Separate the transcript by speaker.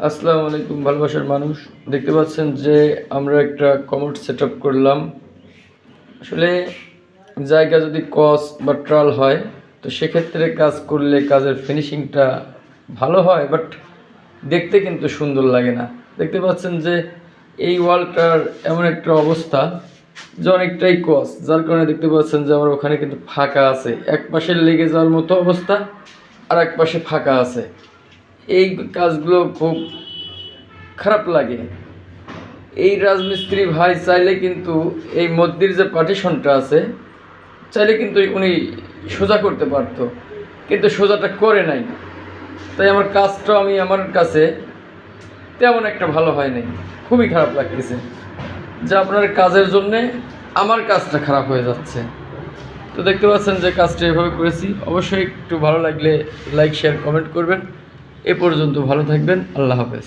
Speaker 1: আসসালামু আলাইকুম ভালোবাসার মানুষ। দেখতে পাচ্ছেন যে আমরা একটা কমোড সেট আপ করলাম। আসলে জায়গা যদি কস বা ট্রাল হয় তো সেক্ষেত্রে কাজ করলে কাজের ফিনিশিংটা ভালো হয়, বাট দেখতে কিন্তু সুন্দর লাগে না। দেখতে পাচ্ছেন যে এই ওয়ালটার এমন একটা অবস্থা যে অনেকটাই কস, যার কারণে দেখতে পাচ্ছেন যে আমার ওখানে কিন্তু ফাঁকা আছে, এক পাশে লেগে যাওয়ার মতো অবস্থা আর এক পাশে ফাঁকা আছে। এই কাজগুলো খুব খারাপ লাগে। এই রাজমিস্ত্রি ভাই চাইলে কিন্তু এই মধ্যের যে পার্টিশনটা আছে চাইলে কিন্তু উনি সোজা করতে পারতো, কিন্তু সোজাটা করে নাই। তাই আমার কাজটা আমার কাছে তেমন একটা ভালো হয় নাই, খুবই খারাপ লাগতেছে যে আপনার কাজের জন্যে আমার কাজটা খারাপ হয়ে যাচ্ছে। তো দেখতে পাচ্ছেন যে কাজটা এভাবে করেছি। অবশ্যই একটু ভালো লাগলে লাইক শেয়ার কমেন্ট করবেন। এ পর্যন্ত ভালো থাকবেন। আল্লাহ হাফেজ।